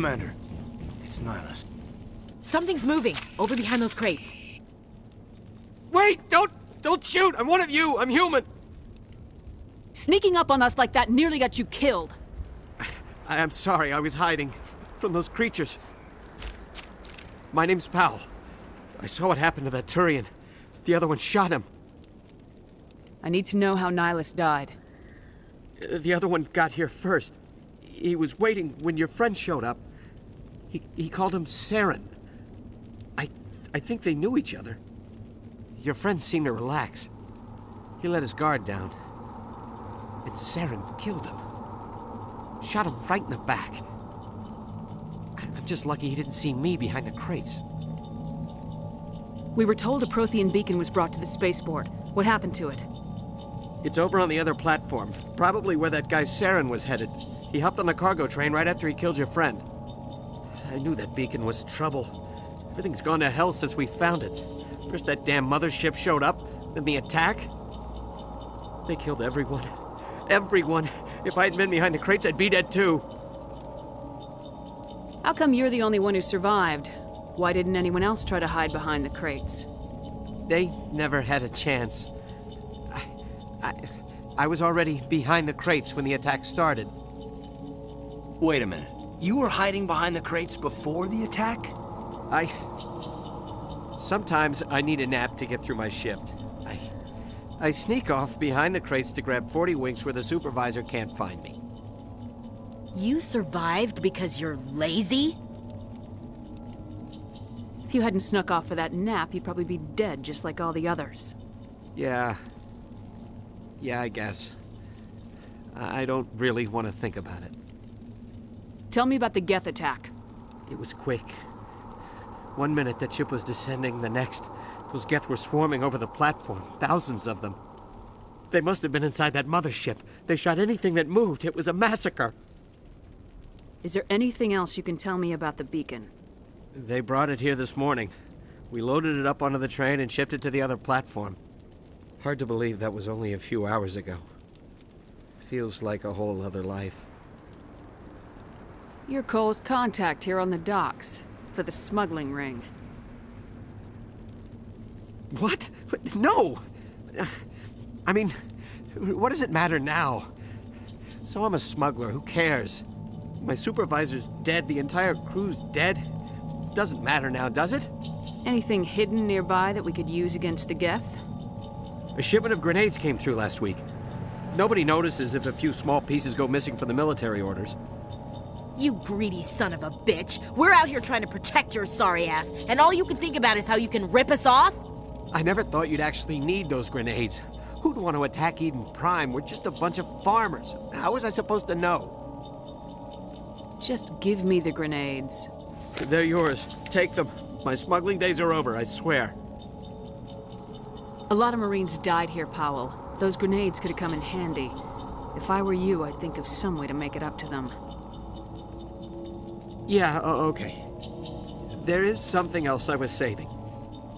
Commander. It's Nihilist. Something's moving, over behind those crates. Wait! Don't shoot! I'm one of you! I'm human! Sneaking up on us like that nearly got you killed. I'm sorry, I was hiding from those creatures. My name's Powell. I saw what happened to that Turian. The other one shot him. I need to know how Nihilus died. The other one got here first. He was waiting when your friend showed up. He called him Saren. I think they knew each other. Your friend seemed to relax. He let his guard down. And Saren killed him. Shot him right in the back. I'm just lucky he didn't see me behind the crates. We were told a Prothean beacon was brought to the spaceport. What happened to it? It's over on the other platform. Probably where that guy Saren was headed. He hopped on the cargo train right after he killed your friend. I knew that beacon was trouble. Everything's gone to hell since we found it. First that damn mothership showed up, then the attack. They killed everyone. Everyone. If I hadn't been behind the crates, I'd be dead too. How come you're the only one who survived? Why didn't anyone else try to hide behind the crates? They never had a chance. I was already behind the crates when the attack started. Wait a minute. You were hiding behind the crates before the attack? Sometimes I need a nap to get through my shift. I sneak off behind the crates to grab 40 winks where the supervisor can't find me. You survived because you're lazy? If you hadn't snuck off for that nap, you'd probably be dead just like all the others. Yeah, I guess. I don't really want to think about it. Tell me about the Geth attack. It was quick. 1 minute that ship was descending, the next, those Geth were swarming over the platform, thousands of them. They must have been inside that mothership. They shot anything that moved. It was a massacre. Is there anything else you can tell me about the beacon? They brought it here this morning. We loaded it up onto the train and shipped it to the other platform. Hard to believe that was only a few hours ago. Feels like a whole other life. You're Cole's contact here on the docks, for the smuggling ring. What? No! I mean, what does it matter now? So I'm a smuggler, who cares? My supervisor's dead, the entire crew's dead. Doesn't matter now, does it? Anything hidden nearby that we could use against the Geth? A shipment of grenades came through last week. Nobody notices if a few small pieces go missing from the military orders. You greedy son of a bitch. We're out here trying to protect your sorry ass, and all you can think about is how you can rip us off? I never thought you'd actually need those grenades. Who'd want to attack Eden Prime? We're just a bunch of farmers. How was I supposed to know? Just give me the grenades. They're yours. Take them. My smuggling days are over, I swear. A lot of Marines died here, Powell. Those grenades could have come in handy. If I were you, I'd think of some way to make it up to them. Yeah, okay. There is something else I was saving.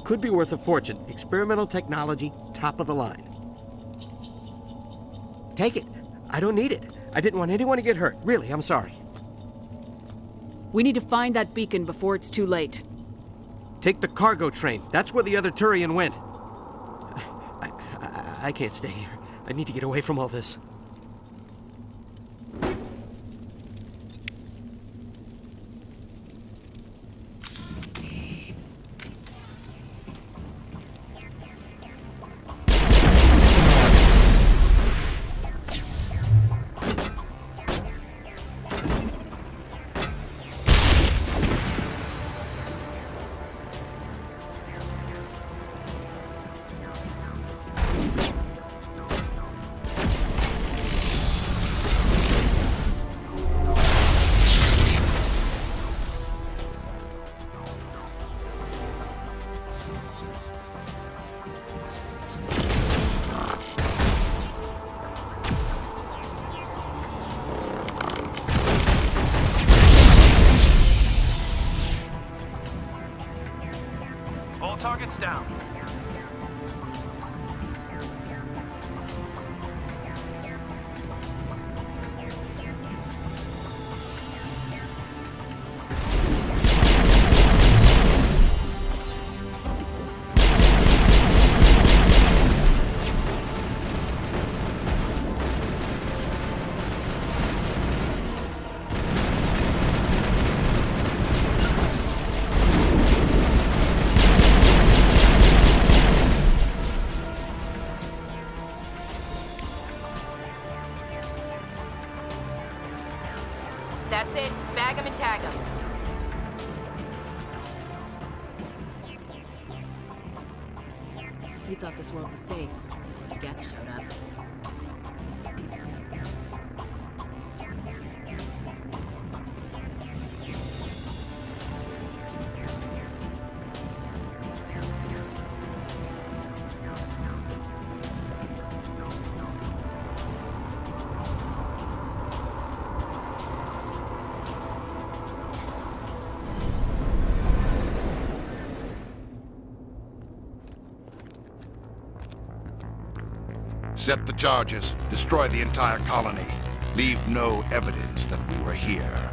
Could be worth a fortune. Experimental technology, top of the line. Take it. I don't need it. I didn't want anyone to get hurt. Really, I'm sorry. We need to find that beacon before it's too late. Take the cargo train. That's where the other Turian went. I can't stay here. I need to get away from all this. All targets down. We thought this world was safe until Geth showed up. Set the charges. Destroy the entire colony. Leave no evidence that we were here.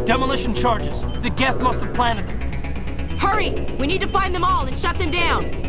Demolition charges. The Geth must have planted them. Hurry! We need to find them all and shut them down!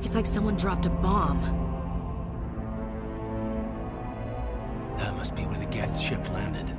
It's like someone dropped a bomb. That must be where the Geth ship landed.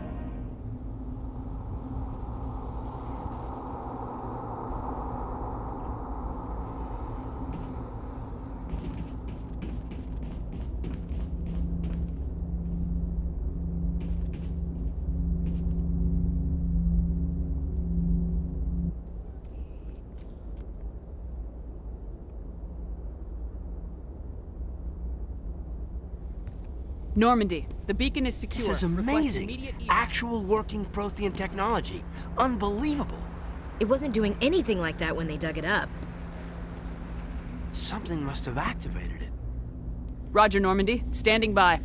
Normandy, the beacon is secure. This is Request amazing. immediate evac. Actual working Prothean technology. Unbelievable. It wasn't doing anything like that when they dug it up. Something must have activated it. Roger, Normandy. Standing by.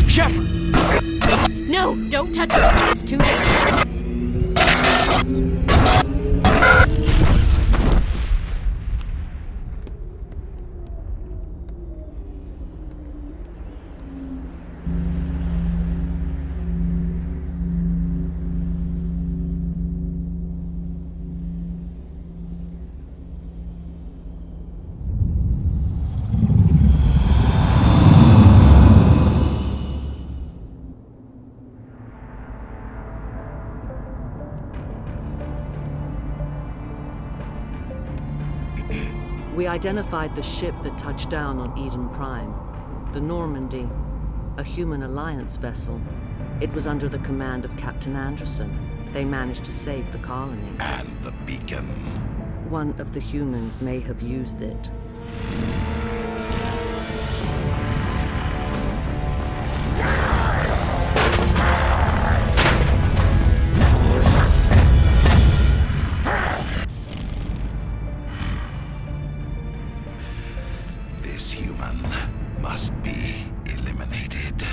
Shepard! No, don't touch her. It's too dangerous. We identified the ship that touched down on Eden Prime, the Normandy, a human alliance vessel. It was under the command of Captain Anderson. They managed to save the colony. And the beacon. One of the humans may have used it. This human must be eliminated.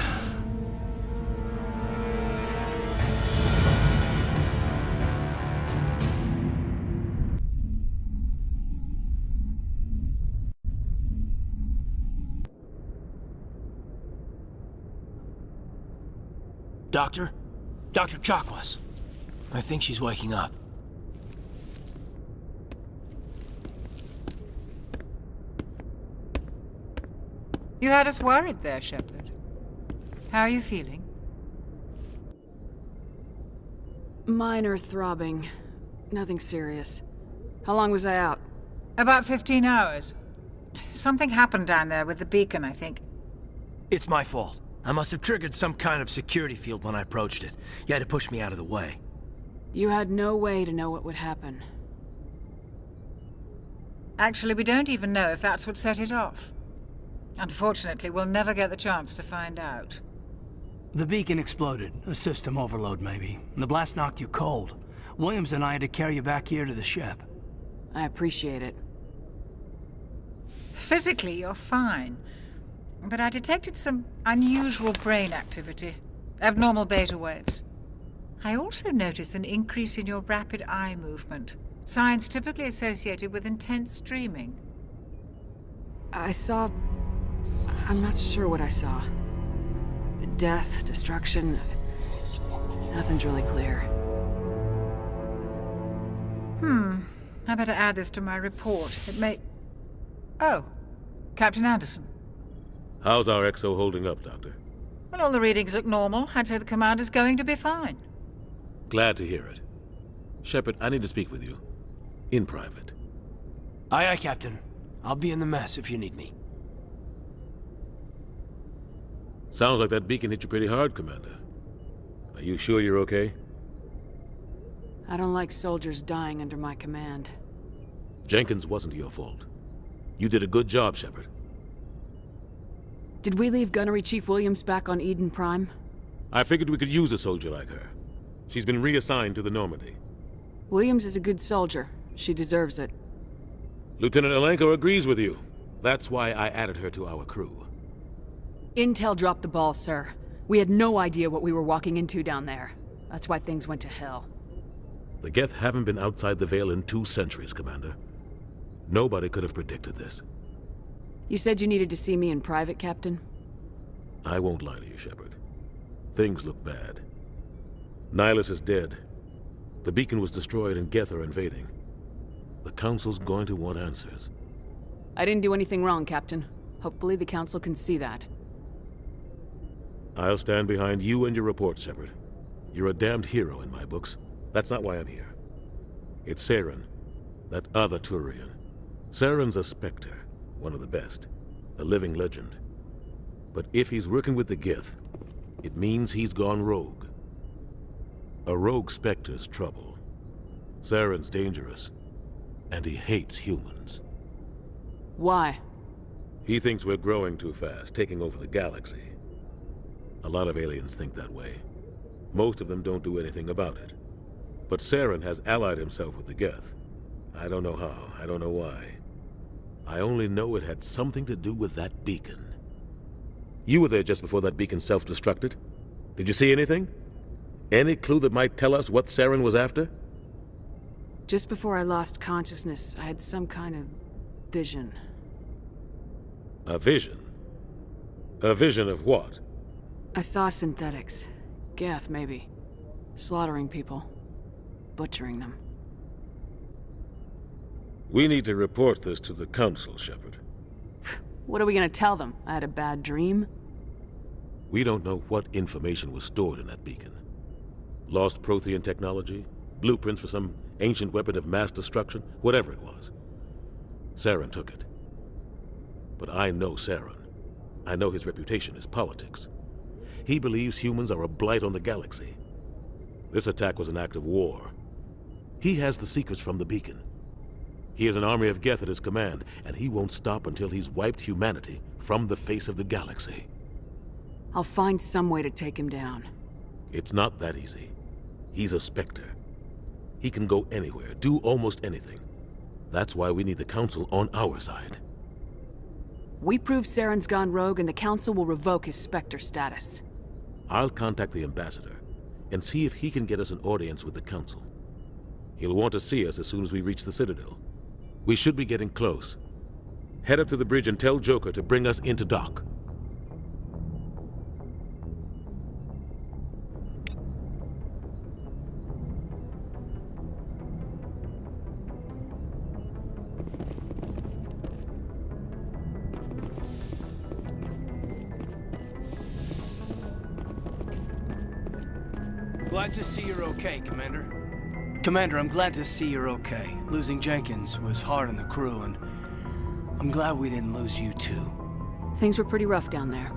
Doctor? Dr. Chakwas. I think she's waking up. You had us worried there, Shepard. How are you feeling? Minor throbbing. Nothing serious. How long was I out? About 15 hours. Something happened down there with the beacon, I think. It's my fault. I must have triggered some kind of security field when I approached it. You had to push me out of the way. You had no way to know what would happen. Actually, we don't even know if that's what set it off. Unfortunately, we'll never get the chance to find out. The beacon exploded. A system overload, maybe. The blast knocked you cold. Williams and I had to carry you back here to the ship. I appreciate it. Physically, you're fine. But I detected some unusual brain activity. Abnormal beta waves. I also noticed an increase in your rapid eye movement. Signs typically associated with intense dreaming. I saw... I'm not sure what I saw. Death, destruction... Nothing's really clear. I better add this to my report. It may... Oh, Captain Anderson. How's our XO holding up, Doctor? Well, all the readings look normal. I'd say the commander's going to be fine. Glad to hear it. Shepard, I need to speak with you. In private. Aye, aye, Captain. I'll be in the mess if you need me. Sounds like that beacon hit you pretty hard, Commander. Are you sure you're okay? I don't like soldiers dying under my command. Jenkins wasn't your fault. You did a good job, Shepard. Did we leave Gunnery Chief Williams back on Eden Prime? I figured we could use a soldier like her. She's been reassigned to the Normandy. Williams is a good soldier. She deserves it. Lieutenant Alenko agrees with you. That's why I added her to our crew. Intel dropped the ball, sir. We had no idea what we were walking into down there. That's why things went to hell. The Geth haven't been outside the Veil in 2 centuries, Commander. Nobody could have predicted this. You said you needed to see me in private, Captain? I won't lie to you, Shepard. Things look bad. Nihilus is dead. The beacon was destroyed and Geth are invading. The Council's going to want answers. I didn't do anything wrong, Captain. Hopefully the Council can see that. I'll stand behind you and your report, Shepard. You're a damned hero in my books. That's not why I'm here. It's Saren, that other Turian. Saren's a Spectre, one of the best, a living legend. But if he's working with the Geth, it means he's gone rogue. A rogue Spectre's trouble. Saren's dangerous, and he hates humans. Why? He thinks we're growing too fast, taking over the galaxy. A lot of aliens think that way. Most of them don't do anything about it. But Saren has allied himself with the Geth. I don't know how, I don't know why. I only know it had something to do with that beacon. You were there just before that beacon self-destructed. Did you see anything? Any clue that might tell us what Saren was after? Just before I lost consciousness, I had some kind of vision. A vision? A vision of what? I saw synthetics. Geth, maybe. Slaughtering people. Butchering them. We need to report this to the Council, Shepard. What are we gonna tell them? I had a bad dream? We don't know what information was stored in that beacon. Lost Prothean technology? Blueprints for some ancient weapon of mass destruction? Whatever it was. Saren took it. But I know Saren. I know his reputation is politics. He believes humans are a blight on the galaxy. This attack was an act of war. He has the secrets from the beacon. He has an army of Geth at his command, and he won't stop until he's wiped humanity from the face of the galaxy. I'll find some way to take him down. It's not that easy. He's a Spectre. He can go anywhere, do almost anything. That's why we need the Council on our side. We prove Saren's gone rogue and the Council will revoke his Spectre status. I'll contact the Ambassador and see if he can get us an audience with the Council. He'll want to see us as soon as we reach the Citadel. We should be getting close. Head up to the bridge and tell Joker to bring us into dock. Glad to see you're okay, Commander. Commander, I'm glad to see you're okay. Losing Jenkins was hard on the crew, and I'm glad we didn't lose you too. Things were pretty rough down there.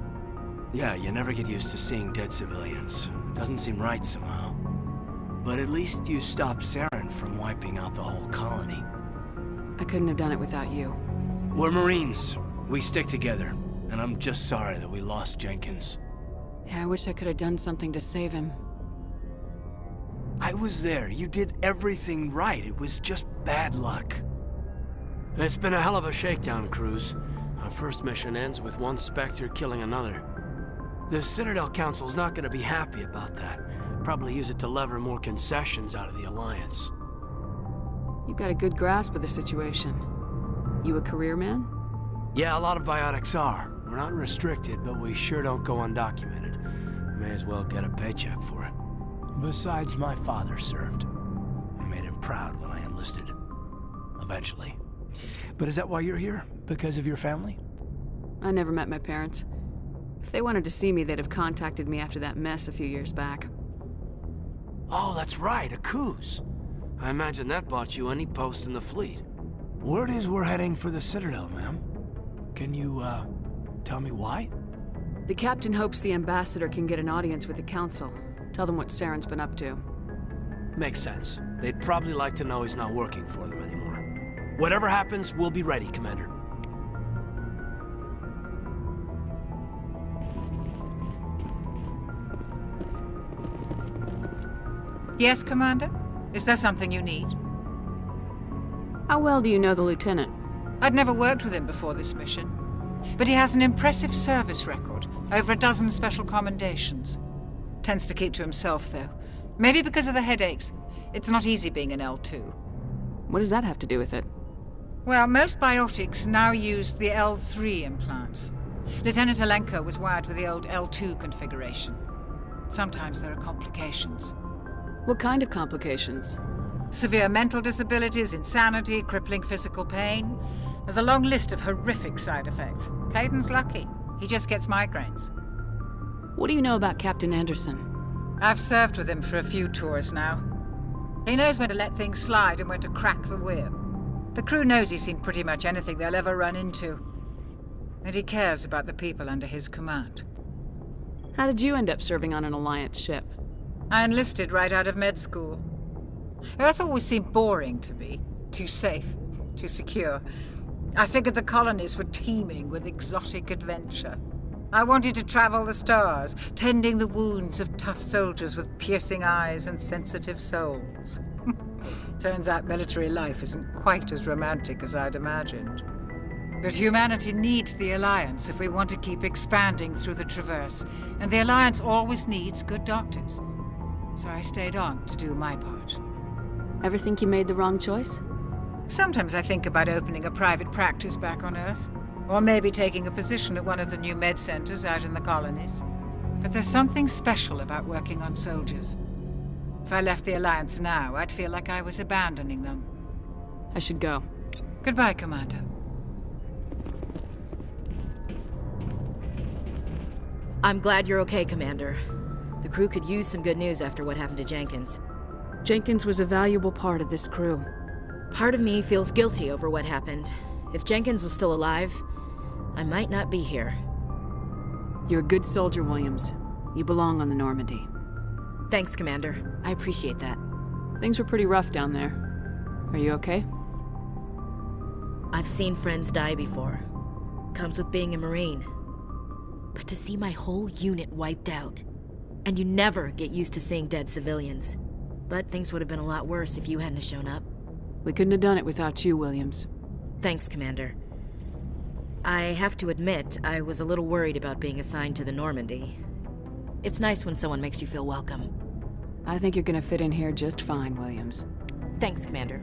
Yeah, you never get used to seeing dead civilians. It doesn't seem right somehow. But at least you stopped Saren from wiping out the whole colony. I couldn't have done it without you. We're Marines. We stick together. And I'm just sorry that we lost Jenkins. Yeah, I wish I could have done something to save him. I was there. You did everything right. It was just bad luck. It's been a hell of a shakedown, Cruz. Our first mission ends with one Spectre killing another. The Citadel Council's not gonna be happy about that. Probably use it to lever more concessions out of the Alliance. You've got a good grasp of the situation. You a career man? Yeah, a lot of biotics are. We're not restricted, but we sure don't go undocumented. May as well get a paycheck for it. Besides, my father served. I made him proud when I enlisted. Eventually. But is that why you're here? Because of your family? I never met my parents. If they wanted to see me, they'd have contacted me after that mess a few years back. Oh, that's right, a Coos. I imagine that bought you any post in the fleet. Word is we're heading for the Citadel, ma'am. Can you, tell me why? The captain hopes the ambassador can get an audience with the council. Tell them what Saren's been up to. Makes sense. They'd probably like to know he's not working for them anymore. Whatever happens, we'll be ready, Commander. Yes, Commander? Is there something you need? How well do you know the lieutenant? I'd never worked with him before this mission. But he has an impressive service record, over a dozen special commendations. Tends to keep to himself, though. Maybe because of the headaches. It's not easy being an L2. What does that have to do with it? Well, most biotics now use the L3 implants. Lieutenant Alenko was wired with the old L2 configuration. Sometimes there are complications. What kind of complications? Severe mental disabilities, insanity, crippling physical pain. There's a long list of horrific side effects. Caden's lucky. He just gets migraines. What do you know about Captain Anderson? I've served with him for a few tours now. He knows when to let things slide and when to crack the whip. The crew knows he's seen pretty much anything they'll ever run into. And he cares about the people under his command. How did you end up serving on an Alliance ship? I enlisted right out of med school. Earth always seemed boring to me. Too safe, too secure. I figured the colonies were teeming with exotic adventure. I wanted to travel the stars, tending the wounds of tough soldiers with piercing eyes and sensitive souls. Turns out military life isn't quite as romantic as I'd imagined. But humanity needs the Alliance if we want to keep expanding through the Traverse, and the Alliance always needs good doctors. So I stayed on to do my part. Ever think you made the wrong choice? Sometimes I think about opening a private practice back on Earth, or maybe taking a position at one of the new med centers out in the colonies. But there's something special about working on soldiers. If I left the Alliance now, I'd feel like I was abandoning them. I should go. Goodbye, Commander. I'm glad you're okay, Commander. The crew could use some good news after what happened to Jenkins. Jenkins was a valuable part of this crew. Part of me feels guilty over what happened. If Jenkins was still alive, I might not be here. You're a good soldier, Williams. You belong on the Normandy. Thanks, Commander. I appreciate that. Things were pretty rough down there. Are you okay? I've seen friends die before. Comes with being a Marine. But to see my whole unit wiped out, and you never get used to seeing dead civilians. But things would have been a lot worse if you hadn't shown up. We couldn't have done it without you, Williams. Thanks, Commander. I have to admit, I was a little worried about being assigned to the Normandy. It's nice when someone makes you feel welcome. I think you're gonna fit in here just fine, Williams. Thanks, Commander.